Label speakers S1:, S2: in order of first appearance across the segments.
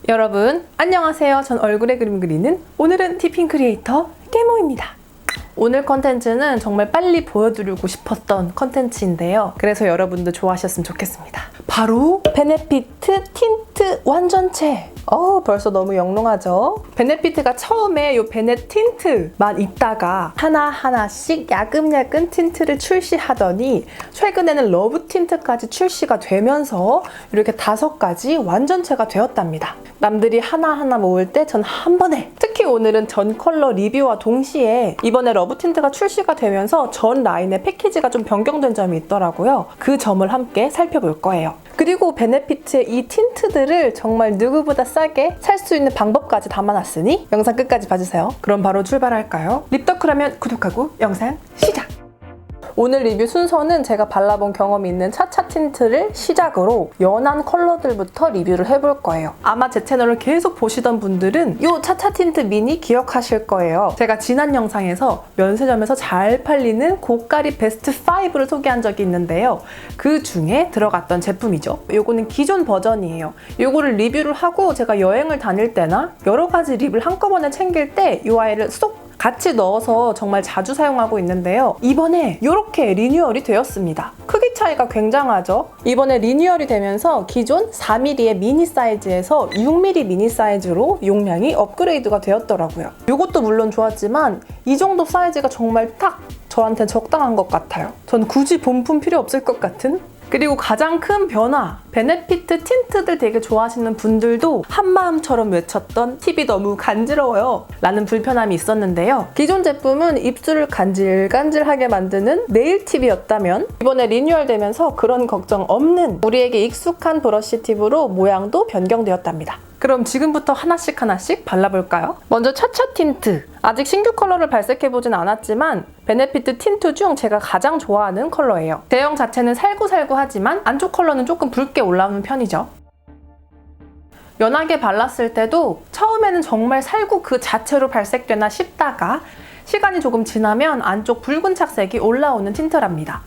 S1: 여러분 안녕하세요. 전 얼굴에 그림 그리는 오늘은 티핑 크리에이터 깨모입니다. 오늘 컨텐츠는 정말 빨리 보여드리고 싶었던 컨텐츠인데요. 그래서 여러분도 좋아하셨으면 좋겠습니다. 바로 베네피트 틴트 완전체. 벌써 너무 영롱하죠? 베네피트가 처음에 이 베네 틴트만 있다가 하나하나씩 야금야금 틴트를 출시하더니 최근에는 러브 틴트까지 출시가 되면서 이렇게 5가지 완전체가 되었답니다. 남들이 하나하나 모을 때 전 한 번에, 특히 오늘은 전 컬러 리뷰와 동시에 이번에 러브 틴트가 출시가 되면서 전 라인의 패키지가 좀 변경된 점이 있더라고요. 그 점을 함께 살펴볼 거예요. 그리고 베네피트의 이 틴트들을 정말 누구보다 싸게 살 수 있는 방법까지 담아놨으니 영상 끝까지 봐주세요. 그럼 바로 출발할까요? 립더크라면 구독하고 영상 시작! 오늘 리뷰 순서는 제가 발라본 경험이 있는 차차 틴트를 시작으로 연한 컬러들부터 리뷰를 해볼 거예요. 아마 제 채널을 계속 보시던 분들은 이 차차 틴트 미니 기억하실 거예요. 제가 지난 영상에서 면세점에서 잘 팔리는 고가리 베스트 5를 소개한 적이 있는데요. 그 중에 들어갔던 제품이죠. 요거는 기존 버전이에요. 요거를 리뷰를 하고 제가 여행을 다닐 때나 여러 가지 립을 한꺼번에 챙길 때 이 아이를 쏙 같이 넣어서 정말 자주 사용하고 있는데요. 이번에 이렇게 리뉴얼이 되었습니다. 크기 차이가 굉장하죠? 이번에 리뉴얼이 되면서 기존 4mm의 미니 사이즈에서 6mm 미니 사이즈로 용량이 업그레이드가 되었더라고요. 이것도 물론 좋았지만 이 정도 사이즈가 정말 딱 저한테 적당한 것 같아요. 전 굳이 본품 필요 없을 것 같은? 그리고 가장 큰 변화, 베네피트 틴트들 되게 좋아하시는 분들도 한마음처럼 외쳤던 팁이 너무 간지러워요 라는 불편함이 있었는데요. 기존 제품은 입술을 간질간질하게 만드는 네일 팁이었다면 이번에 리뉴얼되면서 그런 걱정 없는 우리에게 익숙한 브러쉬 팁으로 모양도 변경되었답니다. 그럼 지금부터 하나씩 발라볼까요? 먼저 차차 틴트. 아직 신규 컬러를 발색해보진 않았지만 베네피트 틴트 중 제가 가장 좋아하는 컬러예요. 제형 자체는 살구살구하지만 안쪽 컬러는 조금 붉게 올라오는 편이죠. 연하게 발랐을 때도 처음에는 정말 살구 그 자체로 발색되나 싶다가 시간이 조금 지나면 안쪽 붉은 착색이 올라오는 틴트랍니다.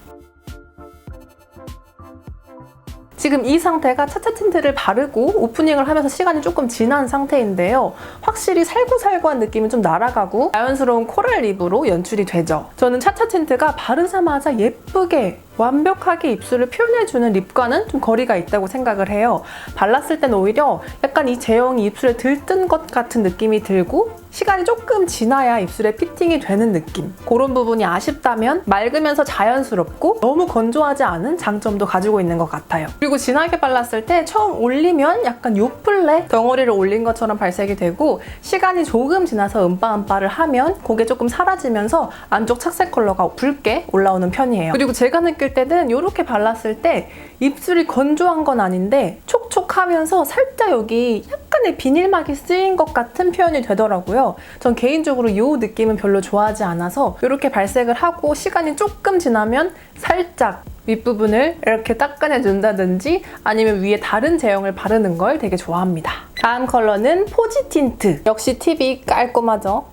S1: 지금 이 상태가 차차 틴트를 바르고 오프닝을 하면서 시간이 조금 지난 상태인데요. 확실히 살구살구한 느낌은 좀 날아가고 자연스러운 코랄 립으로 연출이 되죠. 저는 차차 틴트가 바르자마자 예쁘게 완벽하게 입술을 표현해주는 립과는 좀 거리가 있다고 생각을 해요. 발랐을 땐 오히려 약간 이 제형이 입술에 들뜬 것 같은 느낌이 들고 시간이 조금 지나야 입술에 피팅이 되는 느낌. 그런 부분이 아쉽다면 맑으면서 자연스럽고 너무 건조하지 않은 장점도 가지고 있는 것 같아요. 그리고 진하게 발랐을 때 처음 올리면 약간 요플레 덩어리를 올린 것처럼 발색이 되고 시간이 조금 지나서 음빠음빠를 하면 그게 조금 사라지면서 안쪽 착색 컬러가 붉게 올라오는 편이에요. 그리고 제가 느낄 때는 이렇게 발랐을 때 입술이 건조한 건 아닌데 촉촉하면서 살짝 여기 약간의 비닐막이 쓰인 것 같은 표현이 되더라고요. 전 개인적으로 이 느낌은 별로 좋아하지 않아서 이렇게 발색을 하고 시간이 조금 지나면 살짝 윗부분을 이렇게 닦아내준다든지 아니면 위에 다른 제형을 바르는 걸 되게 좋아합니다. 다음 컬러는 포지 틴트. 역시 팁이 깔끔하죠?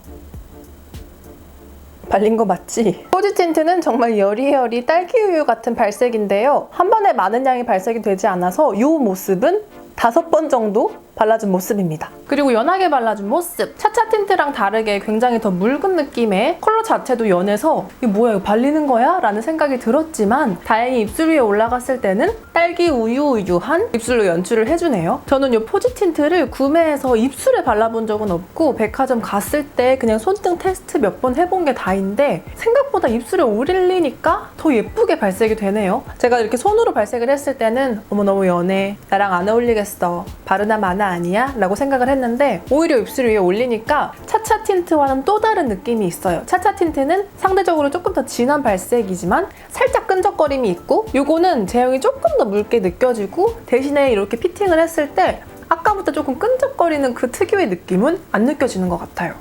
S1: 발린 거 맞지? 포지 틴트는 정말 여리여리 딸기우유 같은 발색인데요. 한 번에 많은 양이 발색이 되지 않아서 이 모습은 5번 정도 발라준 모습입니다. 그리고 연하게 발라준 모습. 차차 틴트랑 다르게 굉장히 더 묽은 느낌의 컬러 자체도 연해서 이게 뭐야 이거 발리는 거야? 라는 생각이 들었지만 다행히 입술 위에 올라갔을 때는 딸기 우유한 입술로 연출을 해주네요. 저는 이 포지 틴트를 구매해서 입술에 발라본 적은 없고 백화점 갔을 때 그냥 손등 테스트 몇 번 해본 게 다인데 생각보다 입술에 올리니까 더 예쁘게 발색이 되네요. 제가 이렇게 손으로 발색을 했을 때는 어머 너무 연해, 나랑 안 어울리겠어, 바르나 마나 아니야? 라고 생각을 했는데 오히려 입술 위에 올리니까 차차 틴트와는 또 다른 느낌이 있어요. 차차 틴트는 상대적으로 조금 더 진한 발색이지만 살짝 끈적거림이 있고 요거는 제형이 조금 더 묽게 느껴지고 대신에 이렇게 피팅을 했을 때 아까부터 조금 끈적거리는 그 특유의 느낌은 안 느껴지는 것 같아요.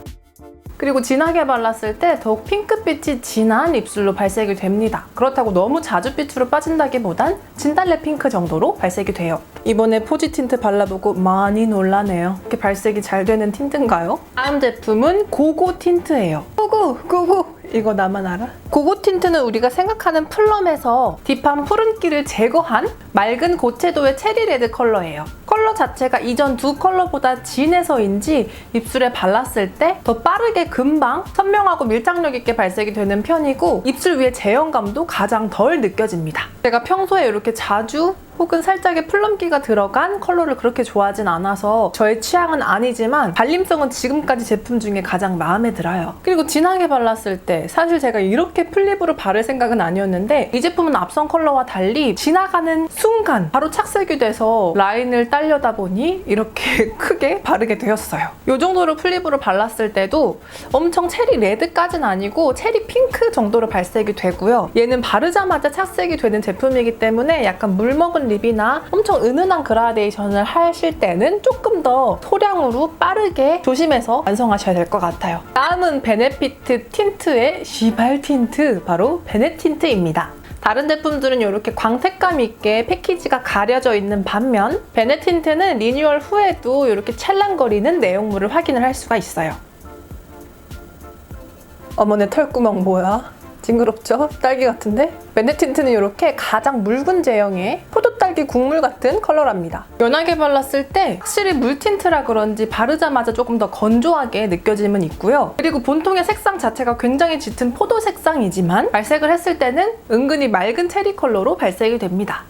S1: 그리고 진하게 발랐을 때 더욱 핑크빛이 진한 입술로 발색이 됩니다. 그렇다고 너무 자주 빛으로 빠진다기보단 진달래 핑크 정도로 발색이 돼요. 이번에 포지 틴트 발라보고 많이 놀라네요. 이렇게 발색이 잘 되는 틴트인가요? 다음 제품은 고고 틴트예요. 꾸꾸 이거 나만 알아? 고고 틴트는 우리가 생각하는 플럼에서 딥한 푸른기를 제거한 맑은 고채도의 체리 레드 컬러예요. 컬러 자체가 이전 두 컬러보다 진해서인지 입술에 발랐을 때 더 빠르게 금방 선명하고 밀착력 있게 발색이 되는 편이고 입술 위에 제형감도 가장 덜 느껴집니다. 제가 평소에 이렇게 자주 혹은 살짝의 플럼기가 들어간 컬러를 그렇게 좋아하진 않아서 저의 취향은 아니지만 발림성은 지금까지 제품 중에 가장 마음에 들어요. 그리고 진하게 발랐을 때 사실 제가 이렇게 플립으로 바를 생각은 아니었는데 이 제품은 앞선 컬러와 달리 지나가는 순간 바로 착색이 돼서 라인을 딸려다 보니 이렇게 크게 바르게 되었어요. 이 정도로 플립으로 발랐을 때도 엄청 체리 레드까지는 아니고 체리 핑크 정도로 발색이 되고요. 얘는 바르자마자 착색이 되는 제품이기 때문에 약간 물먹은 립이나 엄청 은은한 그라데이션을 하실 때는 조금 더 소량으로 빠르게 조심해서 완성하셔야 될 것 같아요. 다음은 베네피트 틴트의 시발 틴트, 바로 베네 틴트입니다. 다른 제품들은 이렇게 광택감 있게 패키지가 가려져 있는 반면 베네 틴트는 리뉴얼 후에도 이렇게 찰랑거리는 내용물을 확인을 할 수가 있어요. 어머, 내 털구멍 뭐야? 징그럽죠? 딸기 같은데? 베네 틴트는 이렇게 가장 묽은 제형의 포도딸기 국물 같은 컬러랍니다. 연하게 발랐을 때 확실히 물 틴트라 그런지 바르자마자 조금 더 건조하게 느껴짐은 있고요. 그리고 본통의 색상 자체가 굉장히 짙은 포도 색상이지만 발색을 했을 때는 은근히 맑은 체리 컬러로 발색이 됩니다.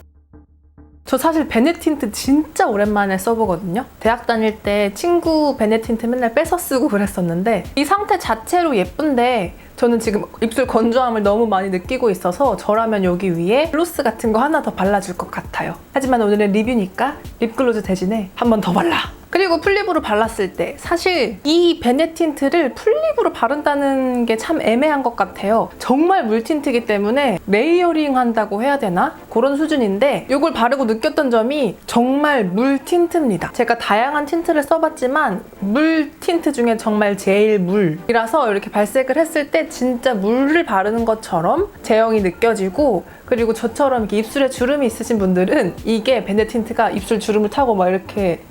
S1: 저 사실 베네 틴트 진짜 오랜만에 써보거든요. 대학 다닐 때 친구 베네 틴트 맨날 뺏어 쓰고 그랬었는데 이 상태 자체로 예쁜데 저는 지금 입술 건조함을 너무 많이 느끼고 있어서 저라면 여기 위에 글로스 같은 거 하나 더 발라줄 것 같아요. 하지만 오늘은 리뷰니까 립글로즈 대신에 한 번 더 발라. 그리고 플립으로 발랐을 때 사실 이 베네 틴트를 플립으로 바른다는 게 참 애매한 것 같아요. 정말 물 틴트이기 때문에 레이어링 한다고 해야 되나? 그런 수준인데 이걸 바르고 느꼈던 점이 정말 물 틴트입니다. 제가 다양한 틴트를 써봤지만 물 틴트 중에 정말 제일 물이라서 이렇게 발색을 했을 때 진짜 물을 바르는 것처럼 제형이 느껴지고 그리고 저처럼 이렇게 입술에 주름이 있으신 분들은 이게 베네 틴트가 입술 주름을 타고 막 이렇게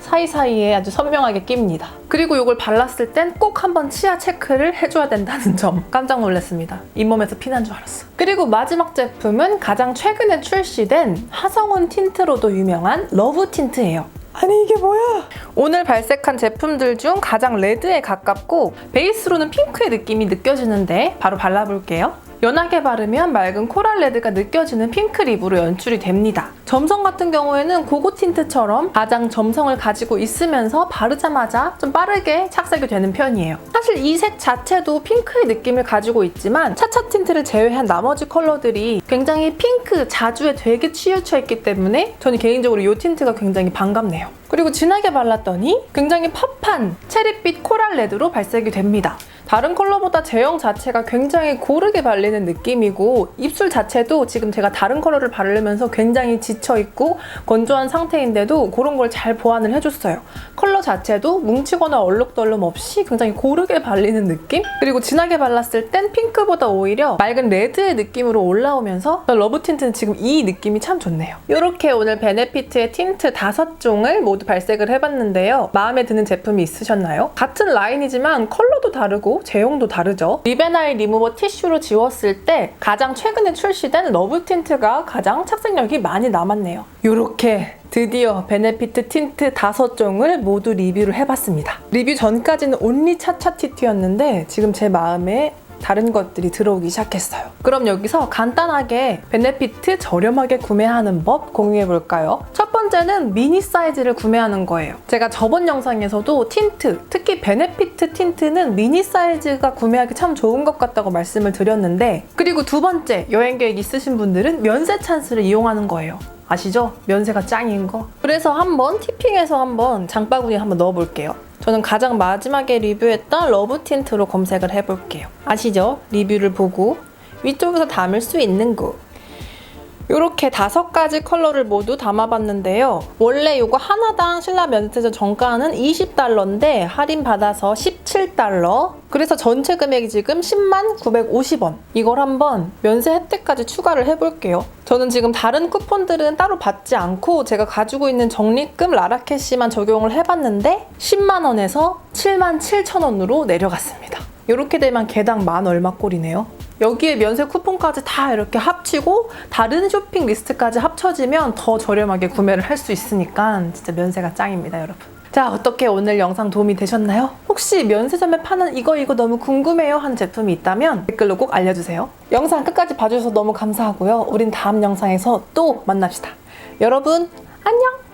S1: 사이사이에 아주 선명하게 낍니다. 그리고 이걸 발랐을 땐 꼭 한번 치아 체크를 해줘야 된다는 점 깜짝 놀랐습니다. 잇몸에서 피난 줄 알았어. 그리고 마지막 제품은 가장 최근에 출시된 화성운 틴트로도 유명한 러브 틴트예요. 아니 이게 뭐야? 오늘 발색한 제품들 중 가장 레드에 가깝고 베이스로는 핑크의 느낌이 느껴지는데 바로 발라볼게요. 연하게 바르면 맑은 코랄 레드가 느껴지는 핑크 립으로 연출이 됩니다. 점성 같은 경우에는 고고 틴트처럼 가장 점성을 가지고 있으면서 바르자마자 좀 빠르게 착색이 되는 편이에요. 사실 이 색 자체도 핑크의 느낌을 가지고 있지만 차차 틴트를 제외한 나머지 컬러들이 굉장히 핑크, 자주에 되게 치우쳐 있기 때문에 저는 개인적으로 이 틴트가 굉장히 반갑네요. 그리고 진하게 발랐더니 굉장히 팝한 체리빛 코랄 레드로 발색이 됩니다. 다른 컬러보다 제형 자체가 굉장히 고르게 발리는 느낌이고 입술 자체도 지금 제가 다른 컬러를 바르면서 굉장히 지쳐있고 건조한 상태인데도 그런 걸 잘 보완을 해줬어요. 컬러 자체도 뭉치거나 얼룩덜룩 없이 굉장히 고르게 발리는 느낌? 그리고 진하게 발랐을 땐 핑크보다 오히려 맑은 레드의 느낌으로 올라오면서 러브 틴트는 지금 이 느낌이 참 좋네요. 이렇게 오늘 베네피트의 틴트 5종을 모두 발색을 해봤는데요. 마음에 드는 제품이 있으셨나요? 같은 라인이지만 컬러도 다르고 제형도 다르죠. 립앤아이 리무버 티슈로 지웠을 때 가장 최근에 출시된 러브 틴트가 가장 착색력이 많이 남았네요. 이렇게 드디어 베네피트 틴트 5종을 모두 리뷰를 해봤습니다. 리뷰 전까지는 온리 차차 티트였는데 지금 제 마음에 다른 것들이 들어오기 시작했어요. 그럼 여기서 간단하게 베네피트 저렴하게 구매하는 법 공유해볼까요? 첫 번째는 미니 사이즈를 구매하는 거예요. 제가 저번 영상에서도 틴트, 특히 베네피트 틴트는 미니 사이즈가 구매하기 참 좋은 것 같다고 말씀을 드렸는데 그리고 두 번째, 여행 계획 있으신 분들은 면세 찬스를 이용하는 거예요. 아시죠? 면세가 짱인 거. 그래서 한번 티핑해서 한번 장바구니에 한번 넣어볼게요. 저는 가장 마지막에 리뷰했던 러브 틴트로 검색을 해볼게요. 아시죠? 리뷰를 보고 위쪽에서 담을 수 있는 거. 이렇게 5가지 컬러를 모두 담아봤는데요. 원래 이거 하나당 신라 면세점 정가는 $20인데 할인받아서 $17. 그래서 전체 금액이 지금 10950원. 이걸 한번 면세 혜택까지 추가를 해볼게요. 저는 지금 다른 쿠폰들은 따로 받지 않고 제가 가지고 있는 적립금 라라캐시만 적용을 해봤는데 10만원에서 77,000원으로 내려갔습니다. 이렇게 되면 개당 만 얼마 꼴이네요. 여기에 면세 쿠폰까지 다 이렇게 합치고 다른 쇼핑 리스트까지 합쳐지면 더 저렴하게 구매를 할 수 있으니까 진짜 면세가 짱입니다, 여러분. 자, 어떻게 오늘 영상 도움이 되셨나요? 혹시 면세점에 파는 이거 너무 궁금해요 하는 제품이 있다면 댓글로 꼭 알려주세요. 영상 끝까지 봐주셔서 너무 감사하고요. 우린 다음 영상에서 또 만납시다. 여러분, 안녕!